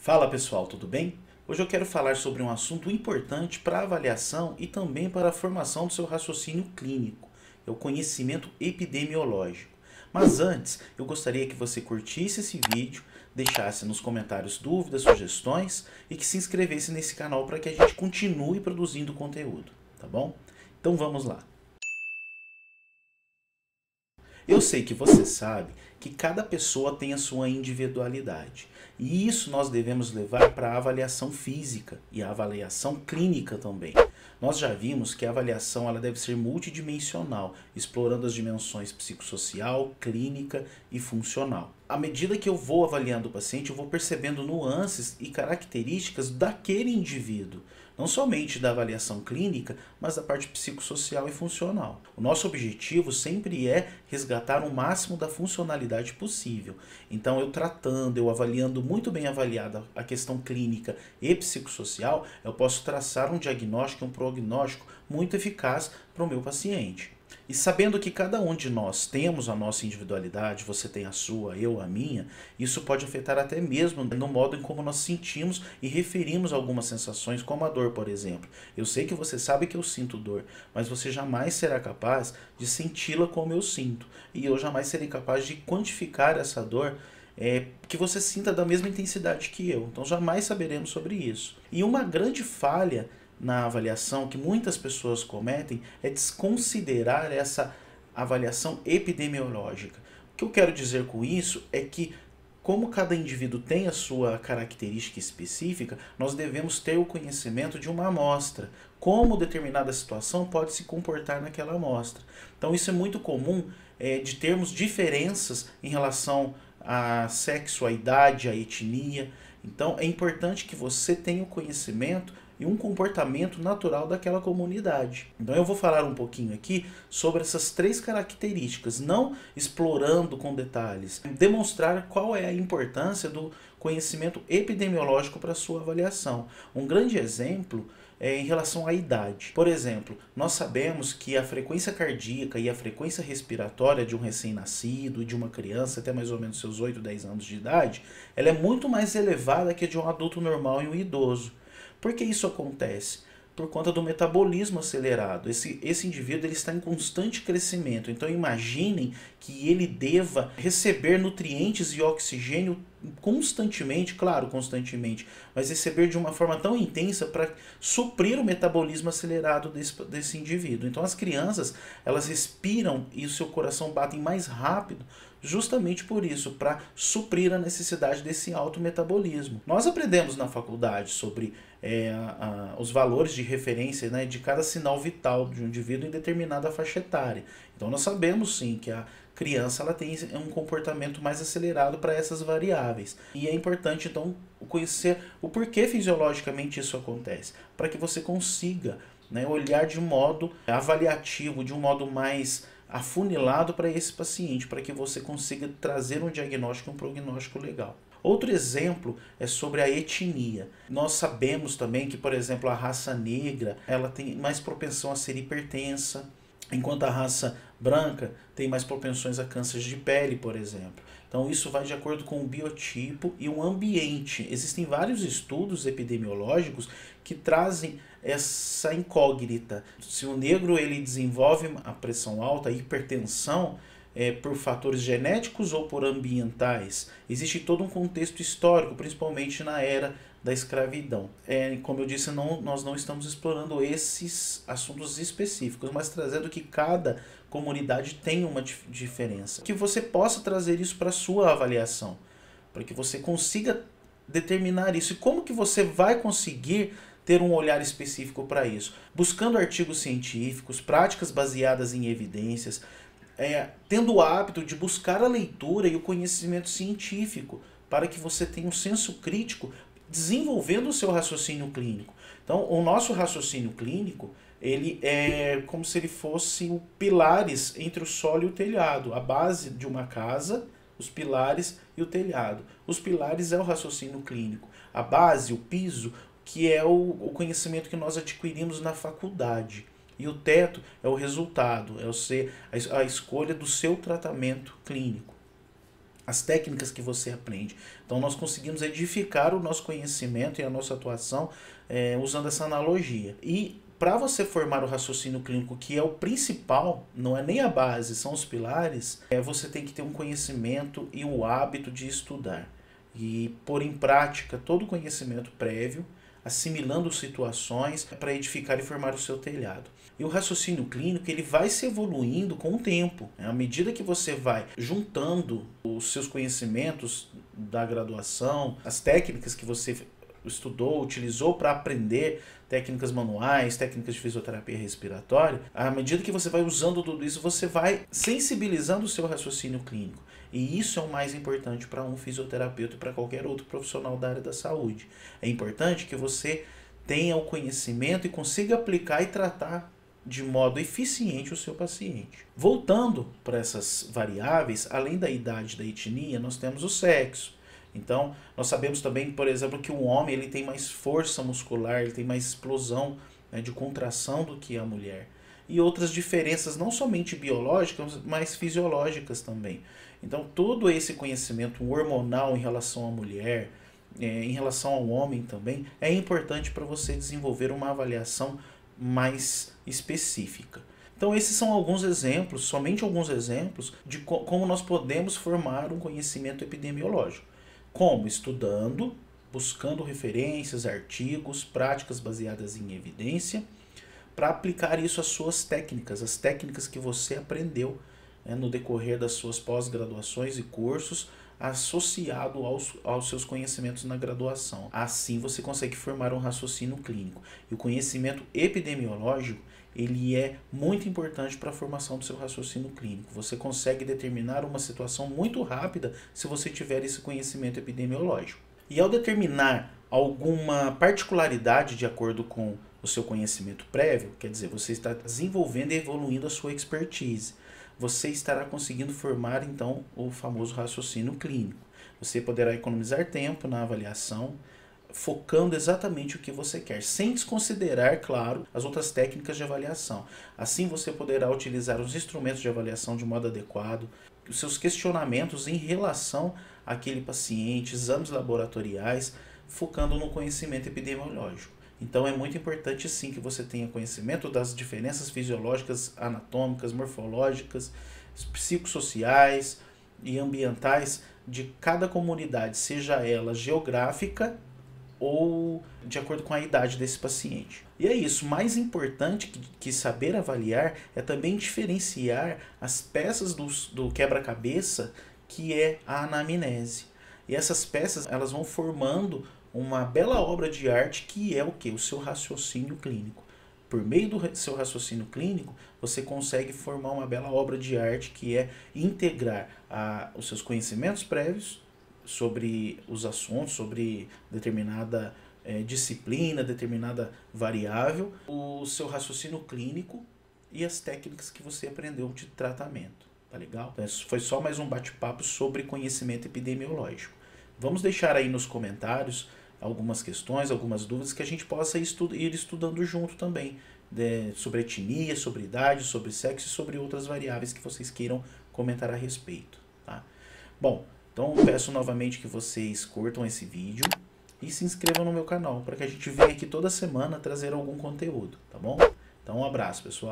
Fala pessoal, tudo bem? Hoje eu quero falar sobre um assunto importante para a avaliação e também para a formação do seu raciocínio clínico, é o conhecimento epidemiológico. Mas antes, eu gostaria que você curtisse esse vídeo, deixasse nos comentários dúvidas, sugestões e que se inscrevesse nesse canal para que a gente continue produzindo conteúdo, tá bom? Então vamos lá. Eu sei que você sabe que cada pessoa tem a sua individualidade. E isso nós devemos levar para a avaliação física e a avaliação clínica também. Nós já vimos que a avaliação ela deve ser multidimensional, explorando as dimensões psicossocial, clínica e funcional. À medida que eu vou avaliando o paciente, eu vou percebendo nuances e características daquele indivíduo. Não somente da avaliação clínica, mas da parte psicossocial e funcional. O nosso objetivo sempre é resgatar o máximo da funcionalidade possível. Então, eu tratando, eu avaliando muito bem avaliada a questão clínica e psicossocial, eu posso traçar um diagnóstico e um prognóstico muito eficaz para o meu paciente. E sabendo que cada um de nós temos a nossa individualidade, você tem a sua, eu a minha, isso pode afetar até mesmo no modo em como nós sentimos e referimos algumas sensações, como a dor, por exemplo. Eu sei que você sabe que eu sinto dor, mas você jamais será capaz de senti-la como eu sinto. E eu jamais serei capaz de quantificar essa dor que você sinta da mesma intensidade que eu. Então jamais saberemos sobre isso. E uma grande falha na avaliação que muitas pessoas cometem é desconsiderar essa avaliação epidemiológica. O que eu quero dizer com isso é que, como cada indivíduo tem a sua característica específica, nós devemos ter o conhecimento de uma amostra, como determinada situação pode se comportar naquela amostra. Então isso é muito comum de termos diferenças em relação a sexo, a idade, a etnia. Então é importante que você tenha o conhecimento e um comportamento natural daquela comunidade. Então eu vou falar um pouquinho aqui sobre essas três características, não explorando com detalhes, demonstrar qual é a importância do conhecimento epidemiológico para a sua avaliação. Um grande exemplo é em relação à idade. Por exemplo, nós sabemos que a frequência cardíaca e a frequência respiratória de um recém-nascido, de uma criança até mais ou menos seus 8, 10 anos de idade, ela é muito mais elevada que a de um adulto normal e um idoso. Por que isso acontece? Por conta do metabolismo acelerado. Esse indivíduo ele está em constante crescimento. Então imaginem que ele deva receber nutrientes e oxigênio constantemente, claro, constantemente, mas receber de uma forma tão intensa para suprir o metabolismo acelerado desse indivíduo. Então as crianças, elas respiram e o seu coração bate mais rápido justamente por isso, para suprir a necessidade desse alto metabolismo. Nós aprendemos na faculdade sobre os valores de referência, né, de cada sinal vital de um indivíduo em determinada faixa etária. Então nós sabemos sim que a criança ela tem um comportamento mais acelerado para essas variáveis. E é importante então conhecer o porquê fisiologicamente isso acontece, para que você consiga, né, olhar de um modo avaliativo, de um modo mais afunilado para esse paciente, para que você consiga trazer um diagnóstico e um prognóstico legal. Outro exemplo é sobre a etnia. Nós sabemos também que, por exemplo, a raça negra ela tem mais propensão a ser hipertensa, enquanto a raça branca tem mais propensões a cânceres de pele, por exemplo. Então isso vai de acordo com o biotipo e o ambiente. Existem vários estudos epidemiológicos que trazem essa incógnita. Se o negro ele desenvolve a pressão alta, a hipertensão, por fatores genéticos ou por ambientais. Existe todo um contexto histórico, principalmente na era da escravidão. Como eu disse, nós não estamos explorando esses assuntos específicos, mas trazendo que cada comunidade tem uma diferença. Que você possa trazer isso para a sua avaliação, para que você consiga determinar isso. E como que você vai conseguir ter um olhar específico para isso? Buscando artigos científicos, práticas baseadas em evidências, tendo o hábito de buscar a leitura e o conhecimento científico, para que você tenha um senso crítico, desenvolvendo o seu raciocínio clínico. Então, o nosso raciocínio clínico, ele é como se ele fosse o pilares entre o solo e o telhado, a base de uma casa, os pilares e o telhado. Os pilares é o raciocínio clínico, a base, o piso, que é o conhecimento que nós adquirimos na faculdade. E o teto é o resultado, é a escolha do seu tratamento clínico. as técnicas que você aprende. Então nós conseguimos edificar o nosso conhecimento e a nossa atuação usando essa analogia. E para você formar o raciocínio clínico, que é o principal, não é nem a base, são os pilares, você tem que ter um conhecimento e o hábito de estudar. E pôr em prática todo o conhecimento prévio, assimilando situações para edificar e formar o seu telhado. E o raciocínio clínico ele vai se evoluindo com o tempo. À medida que você vai juntando os seus conhecimentos da graduação, as técnicas que você estudou, utilizou para aprender técnicas manuais, técnicas de fisioterapia respiratória, à medida que você vai usando tudo isso, você vai sensibilizando o seu raciocínio clínico. E isso é o mais importante para um fisioterapeuta e para qualquer outro profissional da área da saúde. É importante que você tenha o conhecimento e consiga aplicar e tratar de modo eficiente o seu paciente. Voltando para essas variáveis, além da idade e da etnia, nós temos o sexo. Então, nós sabemos também, por exemplo, que o homem ele tem mais força muscular, ele tem mais explosão, né, de contração do que a mulher. E outras diferenças, não somente biológicas, mas fisiológicas também. Então, todo esse conhecimento hormonal em relação à mulher, em relação ao homem também, é importante para você desenvolver uma avaliação mais específica. Então, esses são alguns exemplos, somente alguns exemplos, de como nós podemos formar um conhecimento epidemiológico. Como? Estudando, buscando referências, artigos, práticas baseadas em evidência, para aplicar isso às suas técnicas, as técnicas que você aprendeu, né, no decorrer das suas pós-graduações e cursos, associado aos seus conhecimentos na graduação. Assim você consegue formar um raciocínio clínico. E o conhecimento epidemiológico ele é muito importante para a formação do seu raciocínio clínico. Você consegue determinar uma situação muito rápida se você tiver esse conhecimento epidemiológico. E ao determinar alguma particularidade de acordo com o seu conhecimento prévio, quer dizer, você está desenvolvendo e evoluindo a sua expertise. Você estará conseguindo formar, então, o famoso raciocínio clínico. Você poderá economizar tempo na avaliação, focando exatamente o que você quer, sem desconsiderar, claro, as outras técnicas de avaliação. Assim você poderá utilizar os instrumentos de avaliação de modo adequado, os seus questionamentos em relação àquele paciente, exames laboratoriais, focando no conhecimento epidemiológico. Então é muito importante sim que você tenha conhecimento das diferenças fisiológicas, anatômicas, morfológicas, psicossociais e ambientais de cada comunidade, seja ela geográfica ou de acordo com a idade desse paciente. E é isso, mais importante que saber avaliar é também diferenciar as peças do quebra-cabeça que é a anamnese. E essas peças elas vão formando uma bela obra de arte que é o que? O seu raciocínio clínico. Por meio do seu raciocínio clínico, você consegue formar uma bela obra de arte que é integrar os seus conhecimentos prévios sobre os assuntos, sobre determinada disciplina, determinada variável, o seu raciocínio clínico e as técnicas que você aprendeu de tratamento. Tá legal? Então, foi só mais um bate-papo sobre conhecimento epidemiológico. Vamos deixar aí nos comentários algumas questões, algumas dúvidas que a gente possa ir estudando junto também, sobre etnia, sobre idade, sobre sexo e sobre outras variáveis que vocês queiram comentar a respeito. Tá? Bom, então peço novamente que vocês curtam esse vídeo e se inscrevam no meu canal para que a gente venha aqui toda semana trazer algum conteúdo, tá bom? Então um abraço, pessoal.